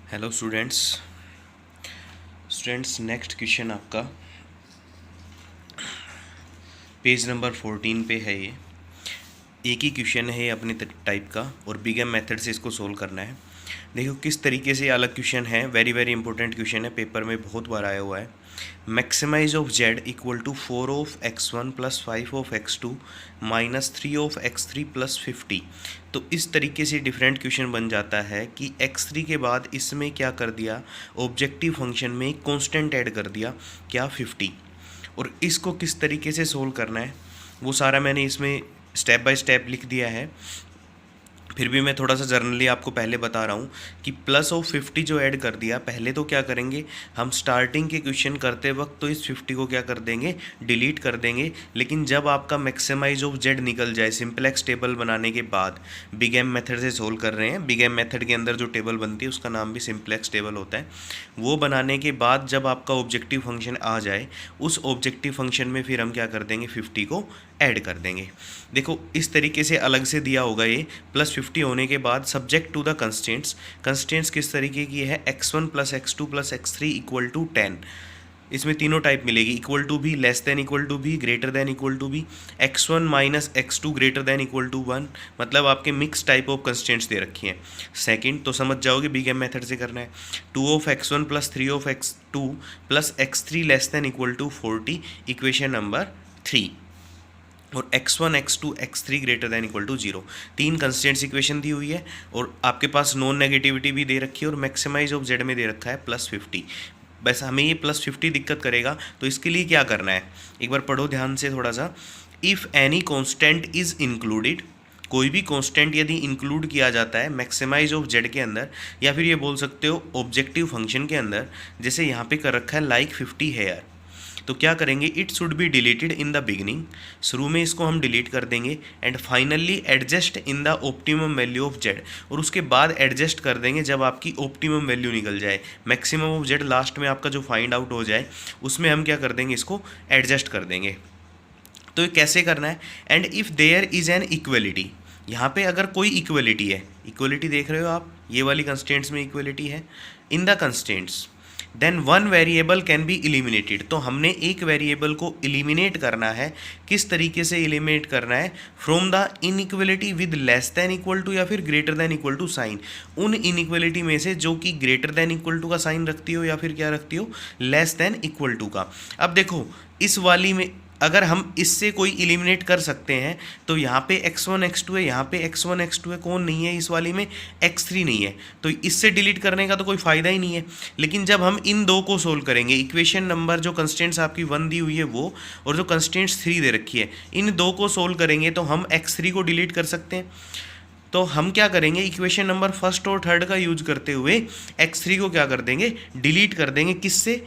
Hello students next question आपका page number 14 पे है। ये एक ही क्वेश्चन है अपने टाइप का और बिगम मेथड से इसको सोल्व करना है। देखो किस तरीके से अलग क्वेश्चन है, वेरी वेरी इंपॉर्टेंट क्वेश्चन है, पेपर में बहुत बार आया हुआ है। Maximise of Z equal to 4 of x1 plus 5 of x2 minus 3 of x3 plus 50। तो इस तरीके से डिफरेंट क्वेश्चन बन जाता है कि x3 के बाद इसमें क्या कर दिया, ऑब्जेक्टिव फंक्शन में एक कॉन्स्टेंट ऐड कर दिया, क्या 50। और इसको किस तरीके से सोल्व करना है वो सारा मैंने इसमें स्टेप बाय स्टेप लिख दिया है। फिर भी मैं थोड़ा सा जर्नली आपको पहले बता रहा हूँ कि प्लस ऑफ 50 जो ऐड कर दिया, पहले तो क्या करेंगे हम स्टार्टिंग के क्वेश्चन करते वक्त तो इस 50 को क्या कर देंगे, डिलीट कर देंगे। लेकिन जब आपका मैक्सिमाइज ऑफ जेड निकल जाए सिंपलेक्स टेबल बनाने के बाद, बिग एम मेथड से सोल्व कर रहे हैं, बिग एम मेथड के अंदर जो टेबल बनती है उसका नाम भी सिंपलेक्स टेबल होता है। वो बनाने के बाद जब आपका ऑब्जेक्टिव फंक्शन आ जाए, उस ऑब्जेक्टिव फंक्शन में फिर हम क्या कर देंगे, 50 को ऐड कर देंगे। देखो इस तरीके से अलग से दिया होगा ये प्लस 50 होने के बाद सब्जेक्ट टू द कंस्टेंट्स किस तरीके की है, x1 plus x2 plus x3 equal to 10। इसमें तीनों टाइप मिलेगी, इक्वल टू भी, लेस देन इक्वल टू भी, ग्रेटर देन इक्वल टू भी, x1 minus x2 greater than equal to 1। मतलब आपके मिक्स टाइप ऑफ कंस्टेंट्स दे रखी हैं। सेकंड तो समझ जाओगे बिग एम मेथड से करना है, 2 of x1 plus 3 of x2 plus x3 less than equal to 40, equation number 3। और x1 x2 x3 greater than equal to 0। तीन कंस्टेंट्स इक्वेशन दी हुई है और आपके पास नॉन नेगेटिविटी भी दे रखी है और मैक्सिमाइज ऑफ जेड में दे रखा है प्लस 50। बस हमें ये प्लस 50 दिक्कत करेगा, तो इसके लिए क्या करना है एक बार पढ़ो ध्यान से थोड़ा सा। If any constant is included, कोई भी कॉन्स्टेंट यदि इंक्लूड किया जाता है मैक्सिमाइज ऑफ जेड के अंदर, या फिर ये बोल सकते हो ऑब्जेक्टिव फंक्शन के अंदर, जैसे यहाँ पे कर रखा है लाइक 50 हेयर, तो क्या करेंगे, it should be deleted in the beginning, शुरू में इसको हम डिलीट कर देंगे, and finally adjust in the optimum value of Z, और उसके बाद एडजस्ट कर देंगे जब आपकी ऑप्टिमम वैल्यू निकल जाए, मैक्सिमम ऑफ जेड लास्ट में आपका जो फाइंड आउट हो जाए उसमें हम क्या कर देंगे, इसको एडजस्ट कर देंगे। तो ये कैसे करना है, and if there is an equality, यहाँ पे अगर कोई इक्वलिटी है, इक्वलिटी देख रहे हो आप, ये वाली कंस्टेंट्स में इक्वलिटी है, in the constants then one variable can be eliminated. तो हमने एक वेरिएबल को इलिमिनेट करना है, किस तरीके से इलिमिनेट करना है, from the inequality with less than equal to या फिर greater than equal to sign, उन इनइक्वलिटी में से जो कि ग्रेटर देन इक्वल टू का साइन रखती हो या फिर क्या रखती हो, लेस देन इक्वल टू का। अब देखो इस वाली में अगर हम इससे कोई इलिमिनेट कर सकते हैं तो यहाँ पे x1 x2 है, यहाँ पे x1 x2 है, कौन नहीं है इस वाली में, x3 नहीं है, तो इससे डिलीट करने का तो कोई फ़ायदा ही नहीं है। लेकिन जब हम इन दो को सोल्व करेंगे, इक्वेशन नंबर जो कंस्टेंट्स आपकी 1 दी हुई है वो, और जो कंस्टेंट्स 3 दे रखी है, इन दो को सोल्व करेंगे तो हम x3 को डिलीट कर सकते हैं। तो हम क्या करेंगे, इक्वेशन नंबर फर्स्ट और थर्ड का यूज करते हुए x3 को क्या कर देंगे, डिलीट कर देंगे, किससे,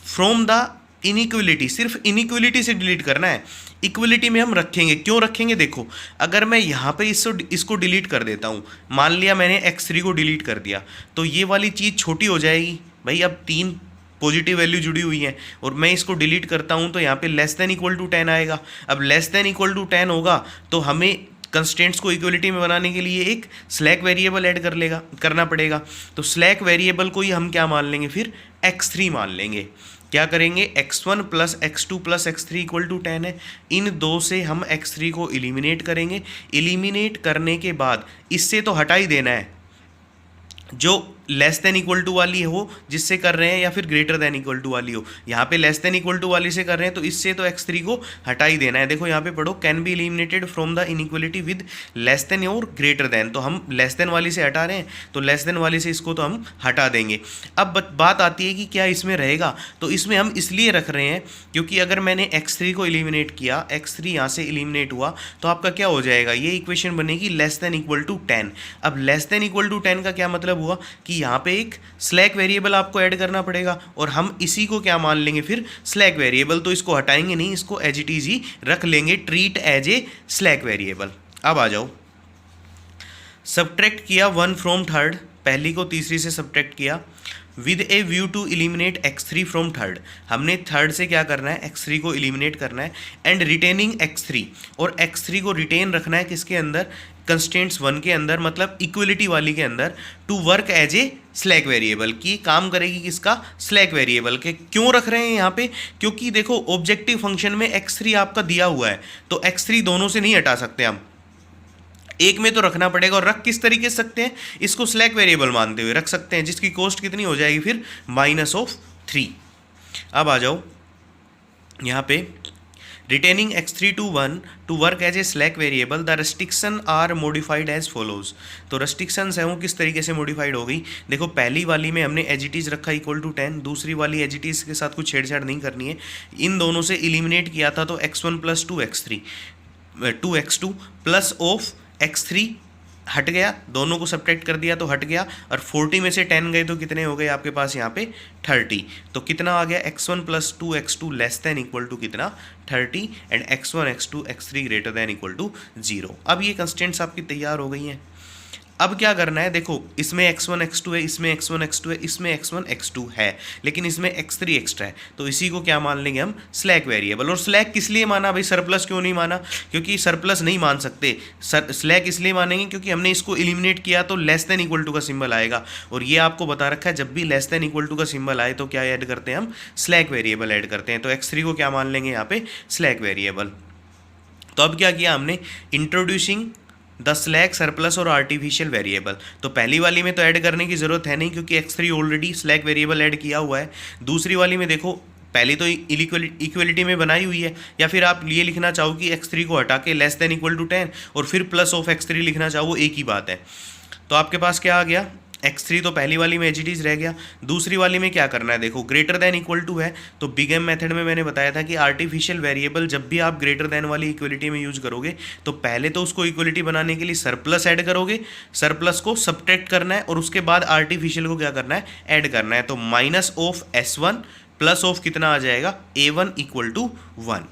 फ्रॉम द इनइक्वलिटी, सिर्फ इनइक्वलिटी से डिलीट करना है, इक्वलिटी में हम रखेंगे, क्यों रखेंगे, देखो अगर मैं यहाँ पे इसको डिलीट कर देता हूँ, मान लिया मैंने x3 को डिलीट कर दिया, तो ये वाली चीज़ छोटी हो जाएगी भाई, अब 3 पॉजिटिव वैल्यू जुड़ी हुई हैं, और मैं इसको डिलीट करता हूँ तो यहाँ पे लेस देन इक्वल टू 10 आएगा। अब लेस देन इक्वल टू 10 होगा तो हमें कंस्टेंट्स को इक्वलिटी में बनाने के लिए एक स्लैक वेरिएबल ऐड करना पड़ेगा। तो स्लैक वेरिएबल को ही हम क्या मान लेंगे, फिर x3 मान लेंगे। क्या करेंगे, x1 plus x2 plus x3 equal to 10 है, इन दो से हम x3 को इलिमिनेट करेंगे। इलिमिनेट करने के बाद इससे तो हटा ही देना है, जो लेस देन इक्वल टू वाली हो जिससे कर रहे हैं, या फिर ग्रेटर देन इक्वल टू वाली हो, यहाँ पे लेस देन इक्वल टू वाली से कर रहे हैं तो इससे तो x3 को हटा ही देना है। देखो यहाँ पे पढ़ो, can be eliminated from the inequality with less then और ग्रेटर देन, तो हम लेस देन वाली से हटा रहे हैं तो लेस देन वाली से इसको तो हम हटा देंगे। अब बात आती है कि क्या इसमें रहेगा, तो इसमें हम इसलिए रख रहे हैं क्योंकि अगर मैंने x3 को इलिमिनेट किया, x3 यहाँ से इलिमिनेट हुआ तो आपका क्या हो जाएगा, ये इक्वेशन बनेगी लेस देन इक्वल टू 10। अब लेस देन इक्वल टू 10 का क्या मतलब हुआ कि यहाँ पे एक स्लैक वेरिएबल आपको ऐड करना पड़ेगा, और हम इसी को क्या मान लेंगे, फिर स्लैक वेरिएबल, तो इसको हटाएंगे नहीं, इसको एज इट इज ही रख लेंगे, treat as a slack variable. अब आ जाओ, सब्ट्रैक्ट किया 1 फ्रॉम थर्ड, पहली को तीसरी से सब्ट्रैक्ट किया, with a view to eliminate x3 from third, हमने थर्ड से क्या करना है, x3 को इलिमिनेट करना है, एंड रिटेनिंग x3, और x3 को रिटेन रखना है किसके अंदर, कंस्ट्रेंट्स 1 के अंदर, मतलब इक्वलिटी वाली के अंदर, to work as a slack variable, की काम करेगी किसका, स्लैक वेरिएबल के। क्यों रख रहे हैं यहाँ पे, क्योंकि देखो ऑब्जेक्टिव फंक्शन में x3 आपका दिया हुआ है, तो x3 दोनों से नहीं हटा सकते हम, एक में तो रखना पड़ेगा। और रख किस तरीके से सकते हैं, इसको स्लैक वेरिएबल मानते हुए रख सकते हैं, जिसकी कॉस्ट कितनी हो जाएगी फिर -3। अब आ जाओ यहाँ पे, retaining x3 to 1 to work as a slack variable, the restriction are modified as follows. तो रेस्ट्रिक्शंस है वो किस तरीके से मॉडिफाइड हो गई, देखो पहली वाली में हमने एज इट इज़ रखा =10, दूसरी वाली एज इट इज़ के साथ कुछ छेड़छाड़ नहीं करनी है, इन दोनों से एलिमिनेट किया था तो x1 + 2x3 2x2 plus of x3 हट गया, दोनों को सब्ट्रैक्ट कर दिया तो हट गया, और 40 में से 10 गए तो कितने हो गए आपके पास यहाँ पे 30। तो कितना आ गया, x1 + 2x2 <= कितना 30, एंड x1 x2 x3 > 0। अब ये कंस्टेंट्स आपकी तैयार हो गई हैं। अब क्या करना है, देखो इसमें x1 x2 है, इसमें x1 x2 है, इसमें x1 x2 है, लेकिन इसमें x3 एक्स्ट्रा है, तो इसी को क्या मान लेंगे हम, स्लैक वेरिएबल। और स्लैक किस लिए माना भाई, सरप्लस क्यों नहीं माना, क्योंकि सरप्लस नहीं मान सकते, स्लैक इसलिए मानेंगे क्योंकि हमने इसको एलिमिनेट किया तो <= का सिंबल आएगा, और ये आपको बता रखा है जब भी <= का सिंबल आए तो क्या ऐड करते हैं हम, स्लैक वेरिएबल ऐड करते हैं। तो x3 को क्या मान लेंगे यहाँ पे, स्लैक वेरिएबल। तो अब क्या किया हमने, इंट्रोड्यूसिंग द स्लैक, सरप्लस और आर्टिफिशियल वेरिएबल। तो पहली वाली में तो ऐड करने की ज़रूरत है नहीं क्योंकि x3 already slack variable add किया हुआ है। दूसरी वाली में देखो पहली तो इक्वलिटी में बनाई हुई है, या फिर आप ये लिखना चाहो कि x3 को हटा के <= 10 और फिर प्लस ऑफ x3 लिखना चाहो, वो एक ही बात है। तो आपके पास क्या आ गया, x3 तो पहली वाली में एज इट इज़ रह गया। दूसरी वाली में क्या करना है, देखो >= है, तो बिग एम मेथड में मैंने बताया था कि आर्टिफिशियल वेरिएबल जब भी आप > वाली इक्वलिटी में यूज करोगे तो पहले तो उसको इक्वलिटी बनाने के लिए सरप्लस ऐड करोगे, सरप्लस को सब्ट्रैक्ट करना है, और उसके बाद आर्टिफिशियल को क्या करना है, ऐड करना है। तो -(s1) प्लस ऑफ कितना आ जाएगा, a1 = 1।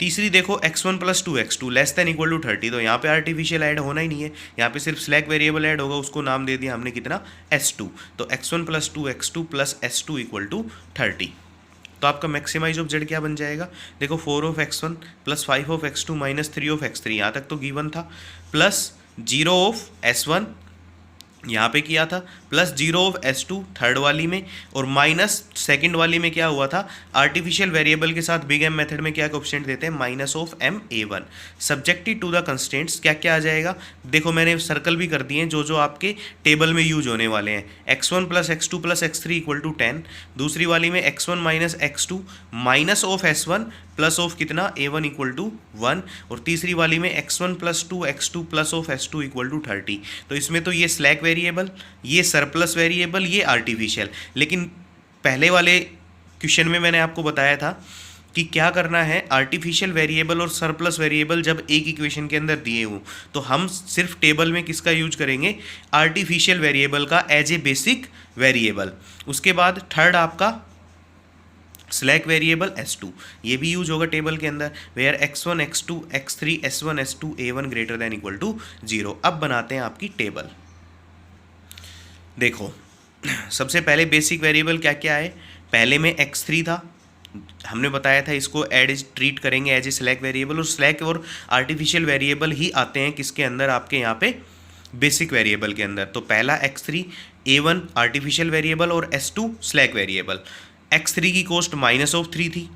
तीसरी देखो x1 + 2x2 <= 30, तो यहाँ पे आर्टिफिशियल ऐड होना ही नहीं है, यहाँ पे सिर्फ स्लैक वेरिएबल ऐड होगा, उसको नाम दे दिया हमने कितना, s2। तो x1 + 2x2 + s2 = 30। तो आपका मैक्सिमाइज ऑफ z क्या बन जाएगा, देखो 4(x1) + 5(x2) - 3(x3), यहाँ तक तो गिवन था, प्लस 0(s1) यहाँ पे किया था, प्लस 0(s2) थर्ड वाली में, और माइनस सेकंड वाली में क्या हुआ था, आर्टिफिशियल वेरिएबल के साथ बिग एम मेथड में क्या कोएफिशिएंट देते हैं, -(m)(a1). Subjected to the constraints क्या क्या आ जाएगा, देखो मैंने सर्कल भी कर दिए हैं जो जो आपके टेबल में यूज होने वाले हैं। x1 + x2 + x3 = 10, दूसरी वाली में x1 - x2 -(s1) plus of कितना, a1 = 1, और तीसरी वाली में x1 + 2x2 plus of s2 = 30। तो इसमें तो ये स्लैक वेरिएबल, ये सरप्लस वेरिएबल, ये आर्टिफिशियल। लेकिन पहले वाले क्वेश्चन में मैंने आपको बताया था कि क्या करना है, आर्टिफिशियल वेरिएबल और सरप्लस वेरिएबल जब एक इक्वेशन के अंदर दिए हों तो हम सिर्फ टेबल में किसका यूज करेंगे, आर्टिफिशियल वेरिएबल का एज ए बेसिक वेरिएबल। उसके बाद थर्ड आपका स्लैक वेरिएबल s2, ये भी यूज होगा टेबल के अंदर, where x1 x2 x3 s1 s2 a1 > 0। अब बनाते हैं आपकी टेबल। देखो सबसे पहले बेसिक वेरिएबल क्या क्या है, पहले में x3 था, हमने बताया था इसको ट्रीट करेंगे एज ए स्लैक वेरिएबल, और स्लैक और आर्टिफिशियल वेरिएबल ही आते हैं किसके अंदर, आपके यहाँ पे बेसिक वेरिएबल के अंदर। तो पहला x3 a1 आर्टिफिशियल वेरिएबल और s2 स्लैक वेरिएबल। x3 की कॉस्ट -3 थी,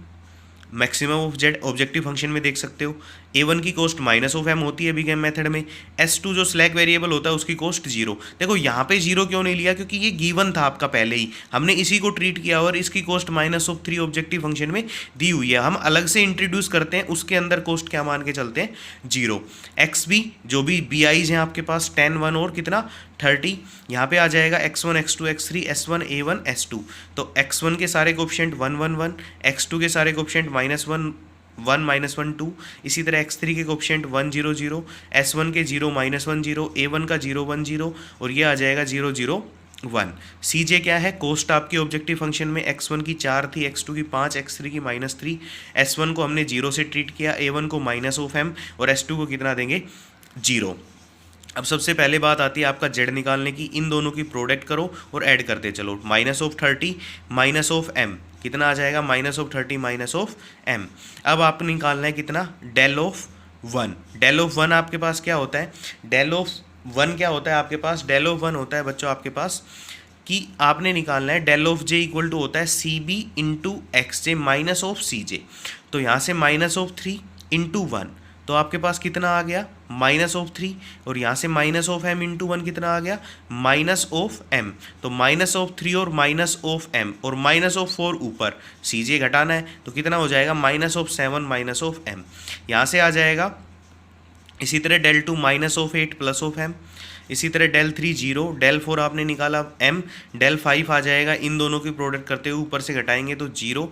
maximum of z objective function में देख सकते हो। a1 की कॉस्ट -m होती है बिग एम मेथड में। s2 जो स्लैक वेरिएबल होता है उसकी कॉस्ट 0। देखो यहाँ पे 0 क्यों नहीं लिया, क्योंकि ये गिवन था आपका पहले ही, हमने इसी को ट्रीट किया और इसकी कॉस्ट -3 ऑब्जेक्टिव फंक्शन में दी हुई है। हम अलग से इंट्रोड्यूस करते हैं, उसके अंदर कॉस्ट क्या मान के चलते हैं, 0। xb जो भी bi's हैं आपके पास 10 1 और कितना 30, यहाँ पे आ जाएगा x1 x2 x3 s1 a1 s2। तो x1 के सारे कोएफिशिएंट 1 1 1, x2 के सारे कोएफिशिएंट -1 1 -1 2, इसी तरह x3 के कोएफिशिएंट 1 0 0, s1 के 0 -1 0, a1 का 0 1 0, और ये आ जाएगा 0 0 1। cj क्या है, कॉस्ट आपकी ऑब्जेक्टिव फंक्शन में x1 की 4 थी, x2 की 5, x3 की -3, s1 को हमने 0 से ट्रीट किया, a1 को -m और s2 को कितना देंगे, 0। अब सबसे पहले बात आती है आपका z निकालने की, इन दोनों की प्रोडक्ट करो और ऐड करते चलो, -30 -m कितना आ जाएगा, -30 -m। अब आपको निकालना है कितना, del of one. Del of one आपके पास क्या होता है, डेल ऑफ वन क्या होता है आपके पास, डेल ऑफ वन होता है बच्चों आपके पास कि आपने निकालना है del of j equal to होता है c b into x j minus of c j. तो यहाँ से माइनस ऑफ 3 इंटू वन, तो आपके पास कितना आ गया माइनस ऑफ 3, और यहाँ से minus of M into one कितना आ गया माइनस ऑफ एम। तो माइनस ऑफ 3 और माइनस ऑफ एम और माइनस ऑफ 4 ऊपर, सी जे घटाना है तो कितना हो जाएगा minus of 7 minus of M. यहाँ से आ जाएगा इसी तरह del 2 minus of 8 plus of M, इसी तरह डेल 3 0, डेल 4 आपने निकाला एम, डेल 5 आ जाएगा, इन दोनों की प्रोडक्ट करते हुए ऊपर से घटाएंगे तो 0,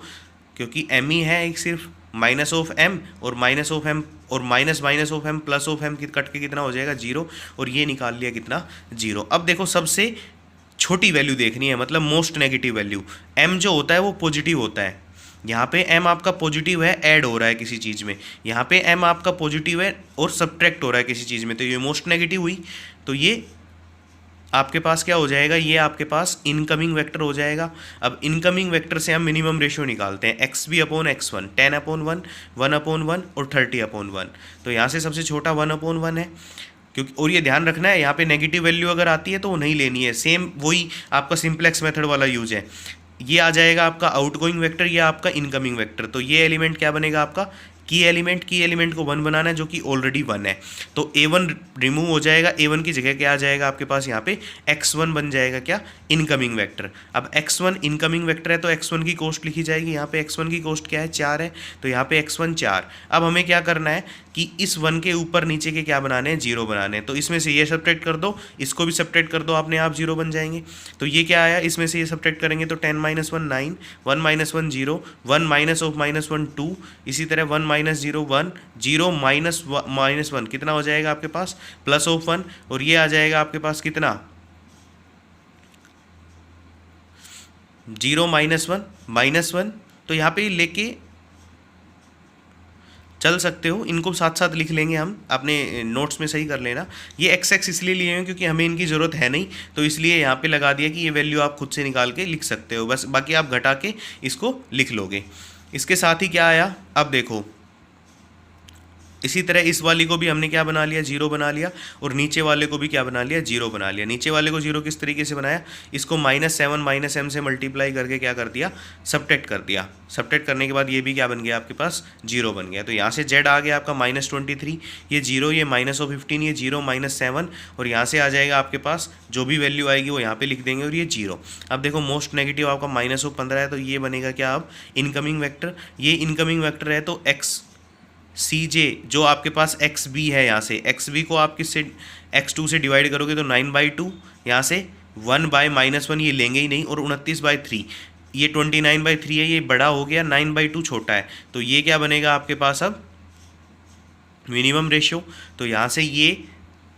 क्योंकि एम ही है एक सिर्फ, माइनस ऑफ एम और माइनस ऑफ एम और minus minus of M plus of M cut के कितना हो जाएगा 0, और ये निकाल लिया कितना 0। अब देखो सबसे छोटी वैल्यू देखनी है, मतलब मोस्ट नेगेटिव वैल्यू। एम जो होता है वो पॉजिटिव होता है, यहाँ पे m आपका पॉजिटिव है, ऐड हो रहा है किसी चीज़ में, यहाँ पे m आपका पॉजिटिव है और सब्ट्रैक्ट हो रहा है किसी चीज़ में, तो ये मोस्ट नेगेटिव हुई। तो ये आपके पास क्या हो जाएगा, ये आपके पास इनकमिंग वेक्टर हो जाएगा। अब इनकमिंग वेक्टर से हम मिनिमम रेशियो निकालते हैं, एक्स बी अपॉन x1, 10/1, 1/1 और 30/1। तो यहाँ से सबसे छोटा 1/1 है, क्योंकि और ये ध्यान रखना है यहाँ पे नेगेटिव वैल्यू अगर आती है तो वो नहीं लेनी है, सेम वही आपका सिंपलेक्स मेथड वाला यूज है। ये आ जाएगा आपका आउटगोइंग वेक्टर, ये आपका इनकमिंग वेक्टर। तो ये एलिमेंट क्या बनेगा आपका की एलिमेंट को 1 बनाना है जो कि ऑलरेडी 1 है, तो a1 रिमूव हो जाएगा, a1 की जगह क्या आ जाएगा आपके पास यहाँ पे x1 बन जाएगा क्या इनकमिंग वेक्टर। अब x1 इनकमिंग वेक्टर है तो x1 की कॉस्ट लिखी जाएगी, यहाँ पे x1 की कॉस्ट क्या है 4 है, तो यहाँ पे x1 4। अब हमें क्या करना है कि इस 1 के ऊपर नीचे के क्या बनाने हैं 0 बनाने हैं, तो इसमें से ये सब्ट्रैक्ट कर दो, इसको भी सब्ट्रैक्ट कर दो, अपने आप 0 बन जाएंगे। तो ये क्या आया, इसमें से ये सब्ट्रैक्ट करेंगे तो 10 - 1 9, 1 - 1 0, 1 माइनस ऑफ -1 2, इसी तरह 1 - 0 1, 0 -1 कितना हो जाएगा आपके पास प्लस ऑफ 1, और ये आ जाएगा आपके पास कितना 0 - 1 तो यहाँ पे लेके चल सकते हो, इनको साथ साथ लिख लेंगे हम, अपने नोट्स में सही कर लेना। ये एक्स एक्स इसलिए लिए हैं क्योंकि हमें इनकी ज़रूरत है नहीं, तो इसलिए यहाँ पे लगा दिया कि ये वैल्यू आप खुद से निकाल के लिख सकते हो बस, बाकी आप घटा के इसको लिख लोगे। इसके साथ ही क्या आया, अब देखो इसी तरह इस वाली को भी हमने क्या बना लिया 0 बना लिया, और नीचे वाले को भी क्या बना लिया 0 बना लिया। नीचे वाले को 0 किस तरीके से बनाया, इसको -7 - m से मल्टीप्लाई करके क्या कर दिया सब्ट्रैक्ट कर दिया। सब्ट्रैक्ट करने के बाद ये भी क्या बन गया आपके पास 0 बन गया। तो यहाँ से z आ गया आपका -23, ये 0, ये -15, ये 0 -7, और यहाँ से आ जाएगा आपके पास जो भी वैल्यू आएगी वो यहाँ पे लिख देंगे, और ये 0। अब देखो मोस्ट नेगेटिव आपका -15 है, तो ये बनेगा क्या अब इनकमिंग वेक्टर। ये इनकमिंग वेक्टर है तो एक्स सी जे जो आपके पास एक्स बी है, यहाँ से एक्स बी को आप किससे x2 से डिवाइड करोगे तो 9/2, यहाँ से 1/-1 ये लेंगे ही नहीं, और 29/3, ये 29/3 है, ये बड़ा हो गया, 9/2 छोटा है, तो ये क्या बनेगा आपके पास अब मिनिमम रेशियो। तो यहाँ से ये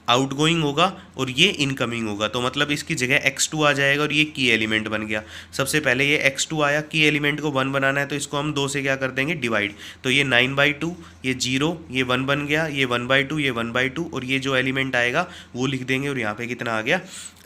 आउटगोइंग होगा और ये इनकमिंग होगा, तो मतलब इसकी जगह x2 आ जाएगा और ये की एलिमेंट बन गया। सबसे पहले ये x2 आया, की एलिमेंट को 1 बनाना है तो इसको हम 2 से क्या कर देंगे डिवाइड, तो ये 9/2, ये 0, ये 1 बन गया, ये 1/2, ये 1/2, और ये जो एलिमेंट आएगा वो लिख देंगे, और यहाँ पे कितना आ गया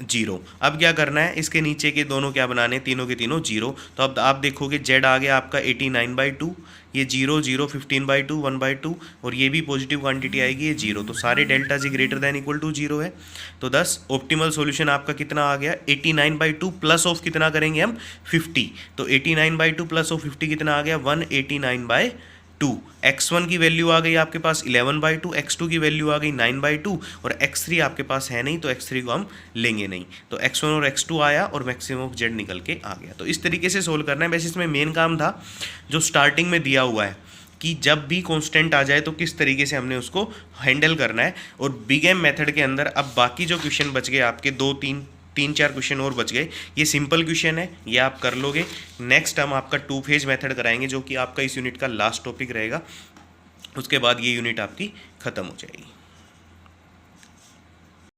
0। अब क्या करना है, इसके नीचे के दोनों क्या बनाने, तीनों के तीनों 0। तो अब आप देखोगे z आ गया आपका 89/2, ये 0 0 15/2 1/2, और ये भी पॉजिटिव क्वांटिटी आएगी ये 0। तो सारे delta G greater than equal to 0 है। तो 10 ऑप्टिमल सॉल्यूशन आपका कितना आ गया 89/2 प्लस ऑफ कितना करेंगे हम 50, तो 89/2 प्लस ऑफ 50 कितना आ गया 189/2। x1 की वैल्यू आ गई आपके पास 11/2, x2 की वैल्यू आ गई 9/2, और x3 आपके पास है नहीं तो x3 को हम लेंगे नहीं, तो x1 और x2 आया और मैक्सिमम ऑफ z निकल के आ गया। तो इस तरीके से सोल्व करना है। वैसे इसमें मेन काम था जो स्टार्टिंग में दिया हुआ है कि जब भी कांस्टेंट आ जाए तो किस तरीके से हमने उसको हैंडल करना है, और बिग एम मेथड के अंदर अब बाकी जो क्वेश्चन बच गए आपके 3-4 क्वेश्चन और बच गए, ये सिंपल क्वेश्चन है, ये आप कर लोगे। नेक्स्ट हम आपका 2 फेज मेथड कराएंगे जो कि आपका इस यूनिट का लास्ट टॉपिक रहेगा, उसके बाद ये यूनिट आपकी ख़त्म हो जाएगी।